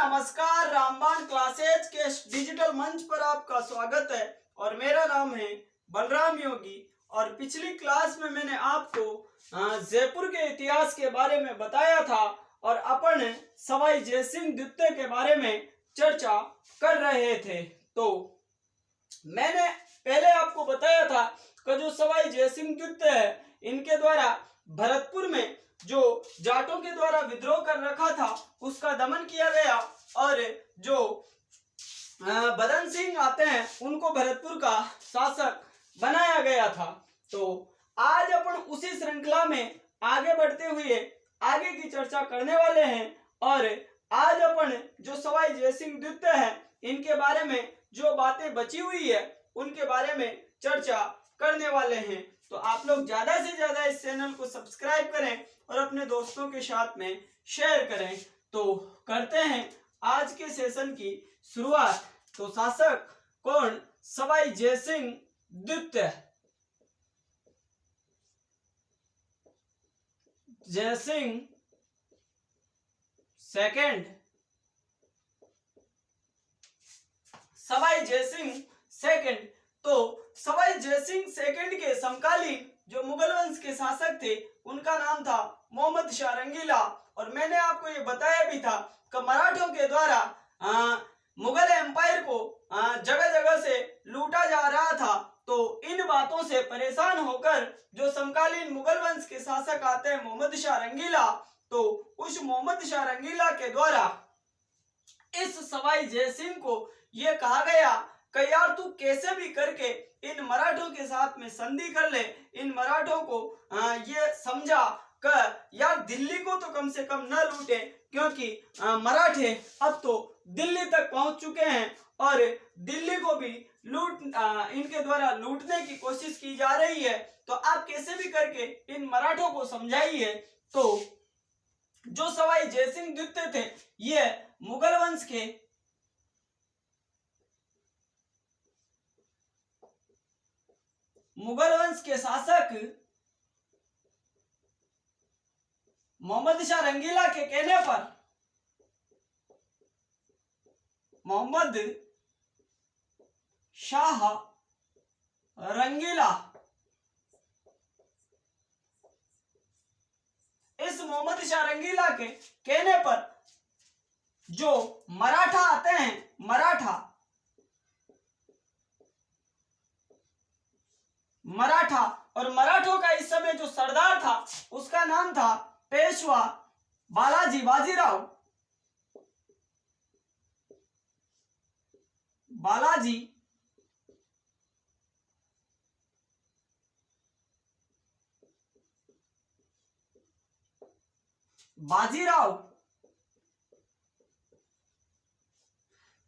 नमस्कार, रामबाण क्लासेज के डिजिटल मंच पर आपका स्वागत है और मेरा नाम है बलराम योगी। और पिछली क्लास में मैंने आपको जयपुर के इतिहास के बारे में बताया था और अपन सवाई जयसिंह द्वितीय के बारे में चर्चा कर रहे थे। तो मैंने पहले आपको बताया था कि जो सवाई जयसिंह द्वितीय है, इनके द्वारा भरतपुर में जो जाटों के द्वारा विद्रोह कर रखा था उसका दमन किया गया और जो बदन सिंह आते हैं उनको भरतपुर का शासक बनाया गया था। तो आज अपन उसी श्रृंखला में आगे बढ़ते हुए आगे की चर्चा करने वाले हैं और आज अपन जो सवाई जयसिंह द्वितीय है इनके बारे में जो बातें बची हुई है उनके बारे में चर्चा करने वाले हैं। तो आप लोग ज्यादा से ज्यादा इस चैनल को सब्सक्राइब करें और अपने दोस्तों के साथ में शेयर करें। तो करते हैं आज के सेशन की शुरुआत। तो शासक कौन? सवाई जयसिंह द्वितीय। जयसिंह सेकंड। सवाई जयसिंह सेकंड। तो सवाई जयसिंह सेकंड के समकालीन जो मुगल वंश के शासक थे उनका नाम था मोहम्मद शाह रंगीला। और मैंने आपको ये बताया भी था कि मराठों के द्वारा मुगल एम्पायर को जगह जगह से लूटा जा रहा था। तो इन बातों से परेशान होकर जो समकालीन मुगल वंश के शासक आते हैं मोहम्मद शाह रंगीला, तो उस मोहम्मद शाह रंगीला के द्वारा इस सवाई जयसिंह को ये कहा गया कि यार तू कैसे भी करके इन मराठों के साथ में संधि कर ले। इन मराठों को ये समझा कि यार दिल्ली को तो कम से कम न लूटे, क्योंकि मराठे अब तो दिल्ली तक पहुंच चुके हैं और दिल्ली को भी इनके द्वारा लूटने की कोशिश की जा रही है। तो आप कैसे भी करके इन मराठों को समझाइए। तो जो सवाई जयसिंह द्वितीय थे ये मुगल वंश के शासक मोहम्मद शाह रंगीला के कहने पर मोहम्मद शाह रंगीला इस मोहम्मद शाह रंगीला के कहने पर जो मराठा आते हैं, मराठा और मराठों का इस समय जो सरदार था उसका नाम था पेशवा बालाजी बाजीराव।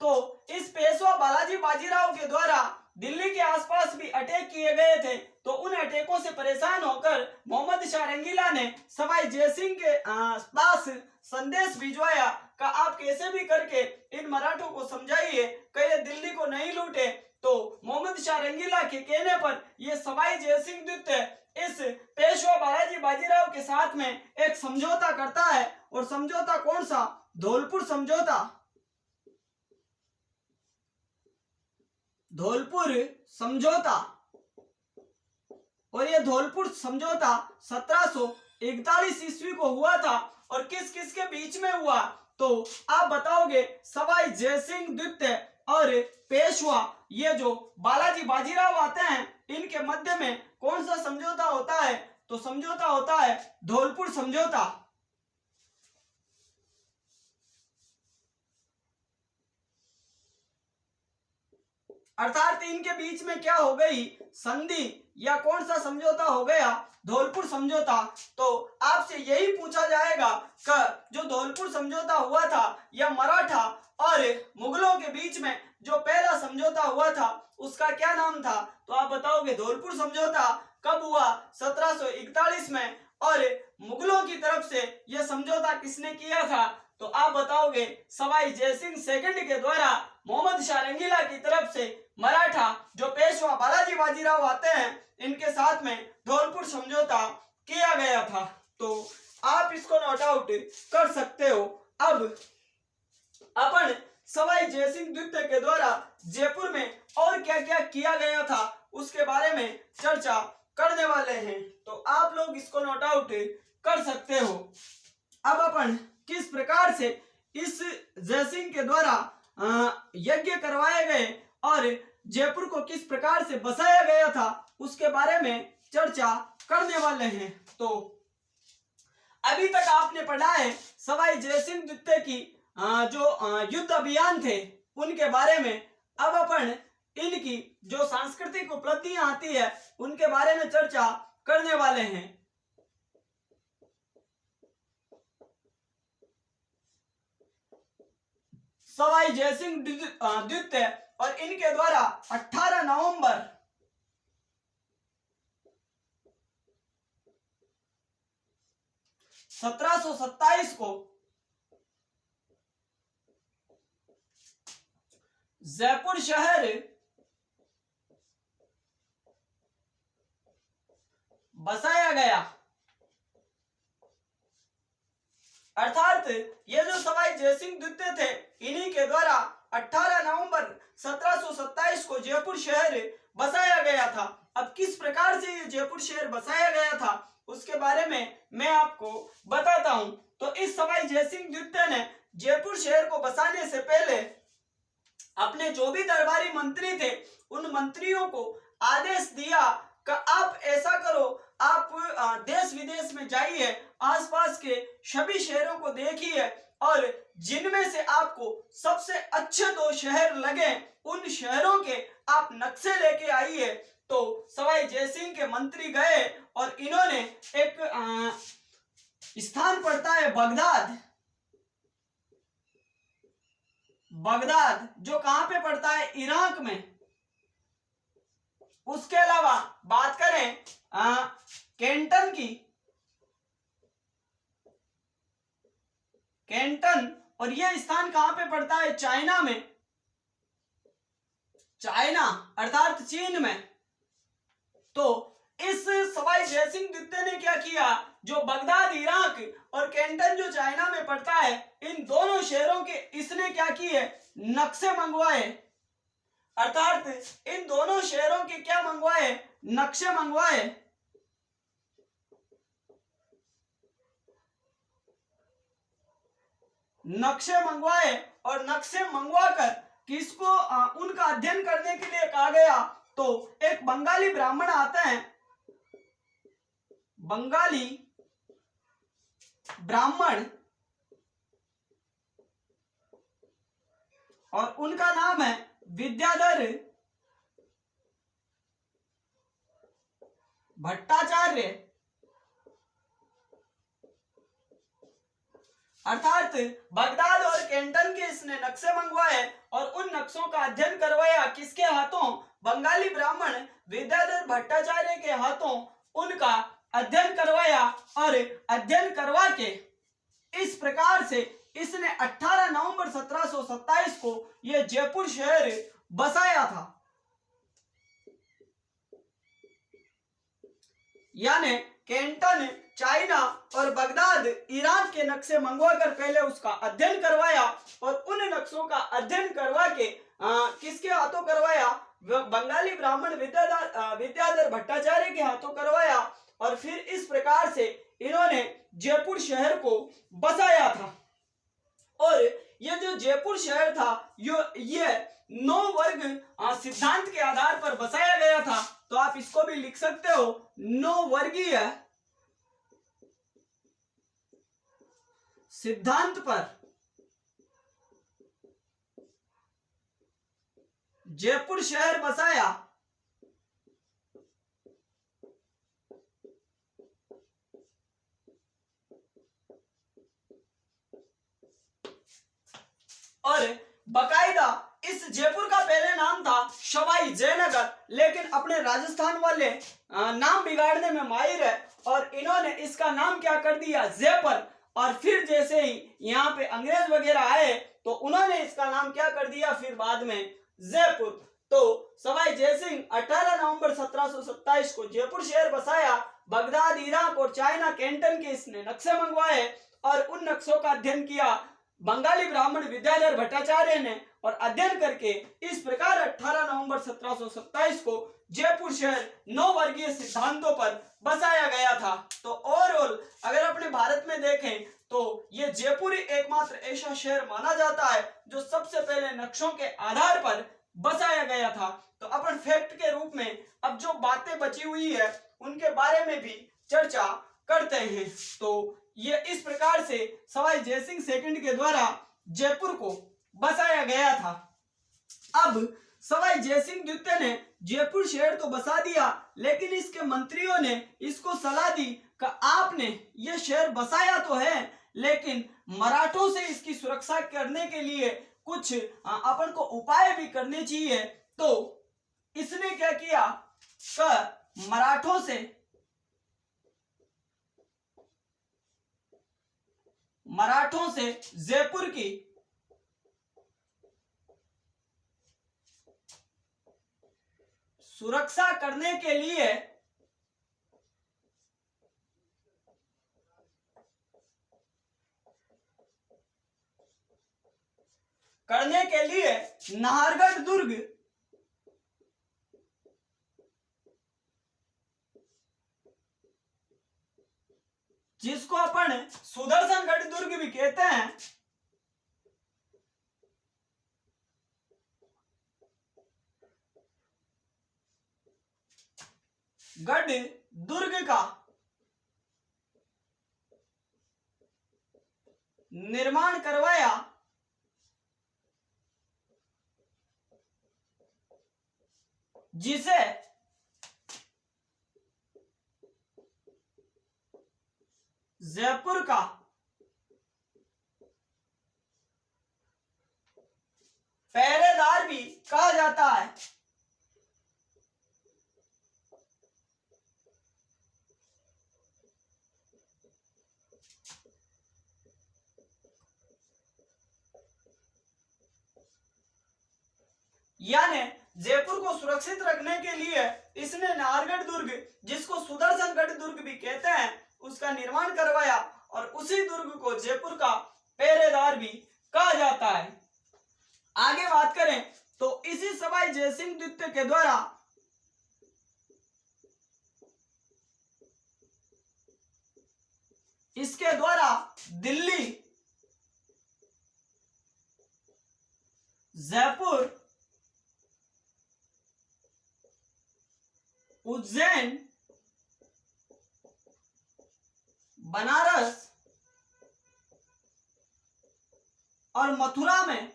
तो इस पेशवा बालाजी बाजीराव के द्वारा दिल्ली के आसपास भी अटैक किए गए थे। तो उन अटैकों से परेशान होकर मोहम्मद शाह रंगीला ने सवाई जयसिंह के पास संदेश भिजवाया कि आप कैसे भी करके इन मराठों को समझाइए कि ये दिल्ली को नहीं लूटे। तो मोहम्मद शाह रंगीला के कहने पर ये सवाई जयसिंह द्वितीय इस पेशवा बालाजी बाजीराव के साथ में एक समझौता करता है। और समझौता कौन सा? धौलपुर समझौता। और ये धौलपुर समझौता 1741 ईस्वी को हुआ था। और किस किस के बीच में हुआ? तो आप बताओगे सवाई जयसिंह द्वितीय और पेशवा ये जो बालाजी बाजीराव आते हैं इनके मध्य में कौन सा समझौता होता है? तो समझौता होता है धौलपुर समझौता। अर्थात इनके बीच में क्या हो गई? संधि या कौन सा समझौता हो गया? धौलपुर समझौता। तो आपसे यही पूछा जाएगा कि जो धौलपुर समझौता हुआ था या मराठा और मुगलों के बीच में जो पहला समझौता हुआ था उसका क्या नाम था? तो आप बताओगे धौलपुर समझौता। कब हुआ? 1741 में। और मुगलों की तरफ से यह समझौता किसने किया था? तो आप बताओगे सवाई जयसिंह सेकंड के द्वारा मोहम्मद शाह रंगीला की तरफ से मराठा जो पेशवा बालाजी बाजीराव आते हैं इनके साथ में धौलपुर समझौता किया गया था। तो आप इसको नोट आउट कर सकते हो। अब अपन सवाई जयसिंह द्वितीय के द्वारा जयपुर में और क्या क्या किया गया था उसके बारे में चर्चा करने वाले हैं। तो आप लोग इसको नोट आउट कर सकते हो। अब अपन किस प्रकार से इस जयसिंह के द्वारा यज्ञ करवाए गए और जयपुर को किस प्रकार से बसाया गया था उसके बारे में चर्चा करने वाले हैं। तो अभी तक आपने पढ़ा है सवाई जयसिंह द्वितीय की जो युद्ध अभियान थे उनके बारे में। अब अपन इनकी जो सांस्कृतिक उपलब्धियां आती है उनके बारे में चर्चा करने वाले हैं। सवाई जयसिंह द्वितीय और इनके द्वारा 18 नवंबर 1727 को जयपुर शहर बसाया गया। अर्थात ये जो सवाई जयसिंह द्वितीय थे इन्हीं के द्वारा 18 नवंबर 1727 को जयपुर शहर बसाया गया था। अब किस प्रकार से ये जयपुर शहर बसाया गया था उसके बारे में मैं आपको बताता हूं। तो इस सवाई जयसिंह द्वितीय ने जयपुर शहर को बसाने से पहले अपने जो भी दरबारी मंत्री थे उन मंत्रियों को आदेश दिया कि आप ऐसा करो, आप देश विदेश में जाइए, आसपास के सभी शहरों को देखिए और जिनमें से आपको सबसे अच्छे 2 शहर लगे उन शहरों के आप नक्शे लेके आइए। तो सवाई जयसिंह के मंत्री गए और इन्होंने एक स्थान पड़ता है बगदाद, बगदाद जो कहां पे पड़ता है इराक में। उसके अलावा बात करें कैंटन की, कैंटन और यह स्थान कहां पे पड़ता है चाइना में, चाइना अर्थात चीन में। तो इस सवाई जयसिंह द्वितीय ने क्या किया, जो बगदाद इराक और कैंटन जो चाइना में पड़ता है इन दोनों शहरों के इसने क्या किए नक्शे मंगवाए। अर्थात इन दोनों शहरों के क्या मंगवाए नक्शे मंगवाए। नक्शे मंगवाए और नक्शे मंगवाकर किसको उनका अध्ययन करने के लिए कहा गया। तो एक बंगाली ब्राह्मण आते हैं, बंगाली ब्राह्मण, और उनका नाम है विद्याधर भट्टाचार्य। अर्थात बगदाद और कैंटन के इसने नक्शे मंगवाए और उन नक्शों का अध्ययन करवाया किसके हाथों, बंगाली ब्राह्मण विद्याधर भट्टाचार्य के हाथों उनका अध्ययन करवाया। और अध्ययन करवा के इस प्रकार से इसने 18 नवंबर 1727 को यह जयपुर शहर बसाया था। यानी कैंटन चाइना और बगदाद ईरान के नक्शे मंगवाकर पहले उसका अध्ययन करवाया और उन नक्शों का अध्ययन करवा के किसके हाथों करवाया, बंगाली ब्राह्मण विद्याधर भट्टाचार्य के हाथों करवाया। और फिर इस प्रकार से इन्होंने जयपुर शहर को बसाया था। और ये जो जयपुर शहर था ये 9 वर्ग सिद्धांत के आधार पर बसाया गया था। तो आप इसको भी लिख सकते हो 9 वर्गीय सिद्धांत पर जयपुर शहर बसाया। और बकायदा इस जयपुर का पहले नाम था सवाई जयनगर, लेकिन अपने राजस्थान वाले नाम बिगाड़ने में माहिर है और इन्होंने इसका नाम क्या कर दिया जयपुर। और फिर जैसे ही यहाँ पे अंग्रेज वगैरह आए तो उन्होंने इसका नाम क्या कर दिया फिर बाद में जयपुर। तो सवाई जयसिंह 18 नवंबर 1727 को जयपुर शहर बसाया। बगदाद इराक और चाइना कैंटन के इसने नक्शे मंगवाए और उन नक्शों का अध्ययन किया। बंगाली ब्राह्मण विद्याधर भट्टाचार्य ने और अध्ययन करके इस प्रकार 18 नवंबर 1727 को जयपुर शहर 9 वर्गीय सिद्धांतों पर बसाया गया था। तो ओवरऑल अगर अपने भारत में देखें तो ये जयपुर ही एकमात्र ऐसा शहर माना जाता है जो सबसे पहले नक्शों के आधार पर बसाया गया था। तो अपन फैक्ट के रूप में अब जो बातें बची हुई है उनके बारे में भी चर्चा करते हैं। तो ये इस प्रकार से सवाई जयसिंह सेकंड के द्वारा जयपुर को बसाया गया था। अब सवाई जयसिंह द्वितीय ने जयपुर शहर तो बसा दिया, लेकिन इसके मंत्रियों ने इसको सलाह दी कि आपने ये शहर बसाया तो है, लेकिन मराठों से इसकी सुरक्षा करने के लिए कुछ अपन को उपाय भी करने चाहिए। तो इसने क्या किया कि मराठों से जयपुर की सुरक्षा करने के लिए नाहरगढ़ दुर्ग जिसको अपन सुदर्शनगढ़ दुर्ग भी कहते हैं, गढ़ दुर्ग का निर्माण करवाया, जिसे जयपुर का पहरेदार भी कहा जाता है। यानी जयपुर को सुरक्षित रखने के लिए इसने नाहरगढ़ दुर्ग, जिसको सुदर्शनगढ़ दुर्ग भी कहते हैं, उसका निर्माण करवाया और उसी दुर्ग को जयपुर का पहरेदार भी कहा जाता है। आगे बात करें तो इसी सवाई जयसिंह द्वितीय के द्वारा इसके द्वारा दिल्ली, जयपुर, उज्जैन, बनारस और मथुरा में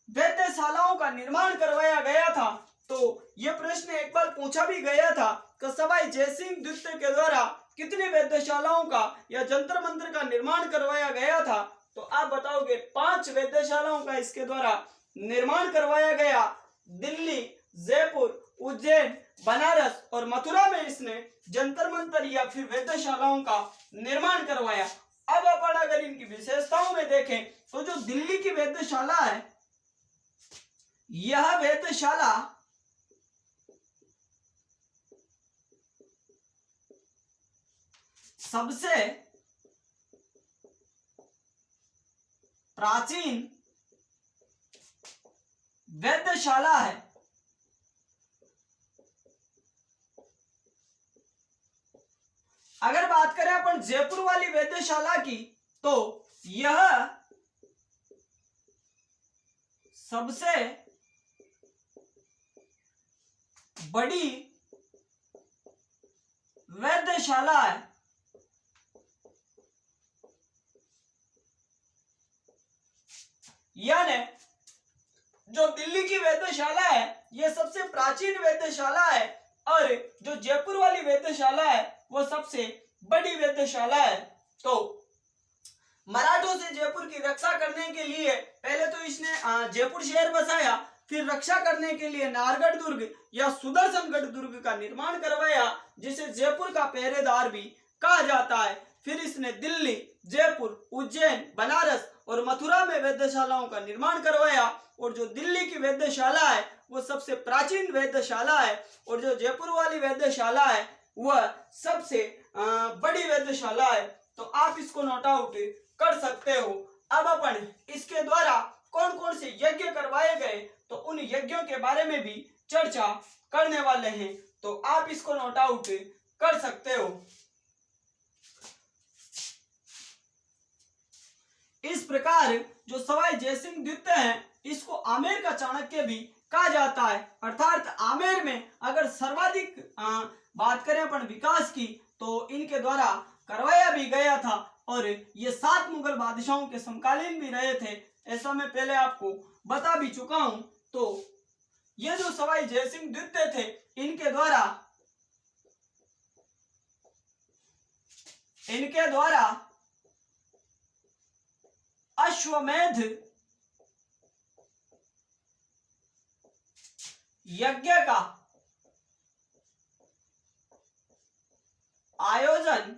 वेधशालाओं का निर्माण करवाया गया था। तो यह प्रश्न एक बार पूछा भी गया था कि सवाई जयसिंह द्वितीय के द्वारा कितनी वेधशालाओं का या जंतर मंत्र का निर्माण करवाया गया था। तो आप बताओगे 5 वेधशालाओं का इसके द्वारा निर्माण करवाया गया। दिल्ली, जयपुर, उज्जैन, बनारस और मथुरा में इसने जंतर मंतर या फिर वेधशालाओं का निर्माण करवाया। अब अपन अगर इनकी विशेषताओं में देखें तो जो दिल्ली की वेधशाला है, यह वेधशाला सबसे प्राचीन वेधशाला है। अगर बात करें अपन जयपुर वाली वेधशाला की तो यह सबसे बड़ी वेधशाला है। यानी जो दिल्ली की वेधशाला है यह सबसे प्राचीन वेधशाला है और जो जयपुर वाली वेधशाला है वो सबसे बड़ी वेधशाला है। तो मराठों से जयपुर की रक्षा करने के लिए पहले तो इसने जयपुर शहर बसाया, फिर रक्षा करने के लिए नाहरगढ़ दुर्ग या सुदर्शनगढ़ दुर्ग का निर्माण करवाया, जिसे जयपुर का पहरेदार भी कहा जाता है। फिर इसने दिल्ली, जयपुर, उज्जैन, बनारस और मथुरा में वेधशालाओं का निर्माण करवाया और जो दिल्ली की वेधशाला है वो सबसे प्राचीन वेधशाला है और जो जयपुर वाली वेधशाला है वह सबसे बड़ी वेधशाला है। तो आप इसको नोट आउट कर सकते हो। अब अपन इसके द्वारा कौन कौन से यज्ञ करवाए गए तो उन यज्ञों के बारे में भी चर्चा करने वाले हैं, तो आप इसको नोट आउट कर सकते हो। इस प्रकार जो सवाई जयसिंह द्वितीय है इसको आमेर का चाणक्य भी कहा जाता है, अर्थात आमेर में अगर सर्वाधिक बात करें अपन विकास की तो इनके द्वारा करवाया भी गया था और ये 7 मुगल बादशाहों के समकालीन भी रहे थे, ऐसा मैं पहले आपको बता भी चुका हूं। तो ये जो सवाई जयसिंह द्वितीय थे इनके द्वारा अश्वमेध यज्ञ का आयोजन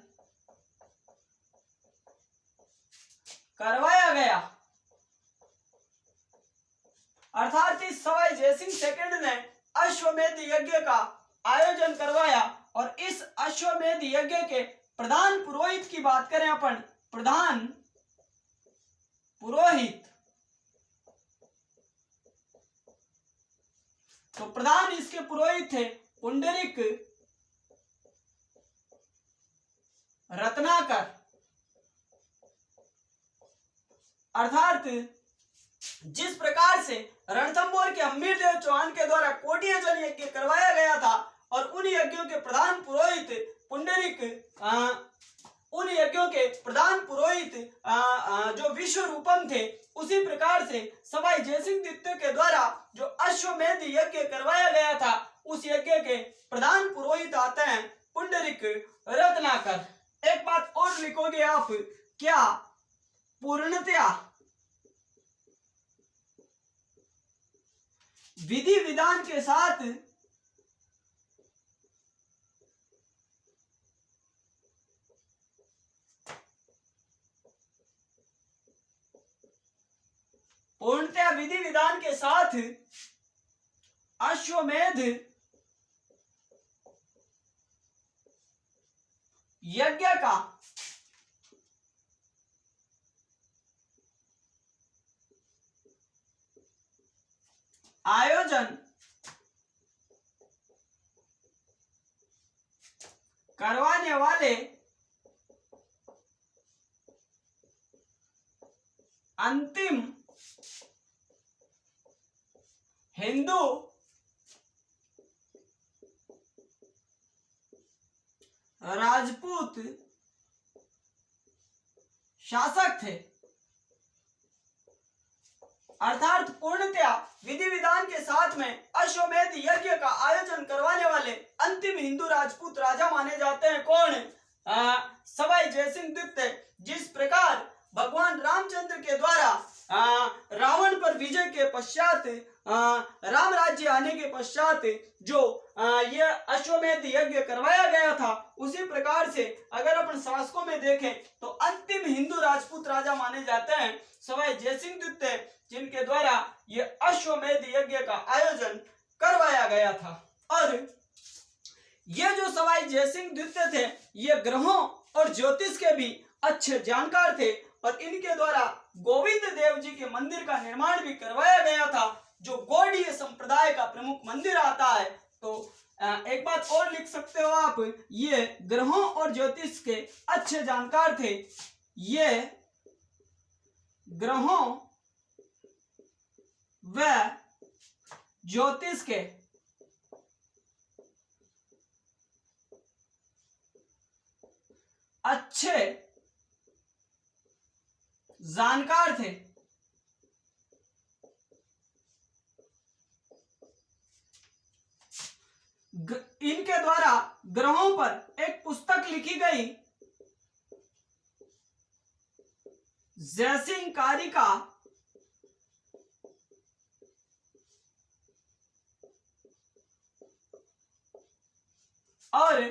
करवाया गया, अर्थात इस सवाई जयसिंह सेकंड ने अश्वमेध यज्ञ का आयोजन करवाया। और इस अश्वमेध यज्ञ के प्रधान पुरोहित की बात करें अपन, प्रधान पुरोहित, तो प्रधान इसके पुरोहित थे पुंडरीक रत्नाकर, अर्थात जिस प्रकार से रणथंभौर के हम्मीरदेव चौहान के द्वारा कोटिया जल यज्ञ करवाया गया था और उन यज्ञों के प्रधान पुरोहित जो विश्व रूपम थे, उसी प्रकार से सवाई जयसिंह द्वितीय के द्वारा जो अश्वमेध यज्ञ करवाया गया था उस यज्ञ के प्रधान पुरोहित आते हैं पुंडरीक रत्नाकर। एक बात और लिखोगे आप, क्या पूर्णतया विधि विधान के साथ अश्वमेध यज्ञ का आयोजन करवाने वाले अंतिम हिंदू राजपूत शासक थे, अर्थात पूर्णतया विधि विधान के साथ में अश्वमेध यज्ञ का आयोजन करवाने वाले अंतिम हिंदू राजपूत राजा माने जाते हैं कौन? सवाई जयसिंह द्वितीय। जिस प्रकार भगवान रामचंद्र के द्वारा रावण पर विजय के पश्चात राम राज्य आने के पश्चात जो ये अश्वमेध यज्ञ करवाया गया था, उसी प्रकार से अगर अपन शासकों में देखें तो अंतिम हिंदू राजपूत राजा माने जाते हैं सवाई जयसिंह द्वितीय, जिनके द्वारा ये अश्वमेध यज्ञ का आयोजन करवाया गया था। और ये जो सवाई जयसिंह द्वितीय थे ये ग्रहों और ज्योतिष के भी अच्छे जानकार थे और इनके द्वारा गोविंद देव जी के मंदिर का निर्माण भी करवाया गया था, जो गौड़ीय संप्रदाय का प्रमुख मंदिर आता है। तो एक बात और लिख सकते हो आप, ये ग्रहों और ज्योतिष के अच्छे जानकार थे, ये ग्रहों व ज्योतिष के अच्छे जानकार थे। इनके द्वारा ग्रहों पर एक पुस्तक लिखी गई, जयसिंह कारिका, और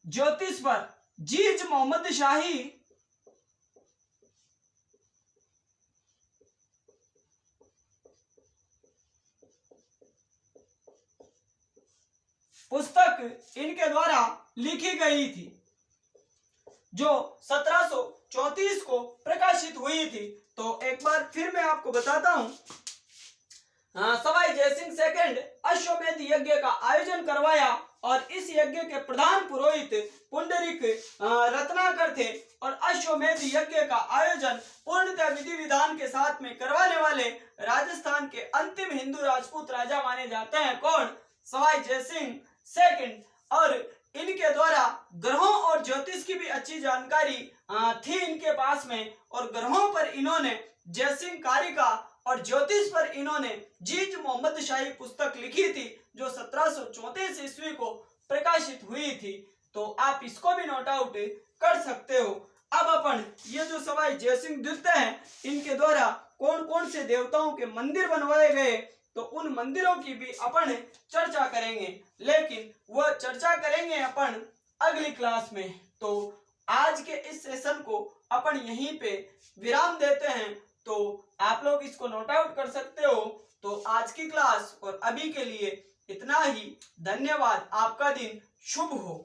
ज्योतिष पर जीज मोहम्मद शाही पुस्तक इनके द्वारा लिखी गई थी, जो 1700 1734 को प्रकाशित हुई थी। तो एक बार फिर मैं आपको बताता हूं, सवाई जयसिंह सेकंड अश्वमेध यज्ञ का आयोजन करवाया और इस यज्ञ के प्रधान पुरोहित पुंडरीक रत्नाकर थे और अश्वमेध यज्ञ का आयोजन पूर्णतः विधि विधान के साथ में करवाने वाले राजस्थान के अंतिम हिंदू राजपूत राजा माने जाते हैं। कौन? सवाई जयसिंह सेकंड। और इनके द्वारा ग्रहों और ज्योतिष की भी अच्छी जानकारी थी इनके पास में, और ग्रहों पर इन्होंने जयसिंह कारिका और ज्योतिष पर इन्होंने जीज मोहम्मद शाही पुस्तक लिखी थी जो 1734 ईस्वी को प्रकाशित हुई थी। तो आप इसको भी नोट आउट कर सकते हो। अब अपन ये जो सवाई जयसिंह द्वितीय हैं, इनके द्वारा कौन कौन से देवताओं के मंदिर बनवाए गए, तो उन मंदिरों की भी अपन चर्चा करेंगे, लेकिन वह चर्चा करेंगे अपन अगली क्लास में। तो आज के इस सेशन को अपन यहीं पे विराम देते हैं। तो आप लोग इसको नोट आउट कर सकते हो। तो आज की क्लास और अभी के लिए इतना ही। धन्यवाद। आपका दिन शुभ हो।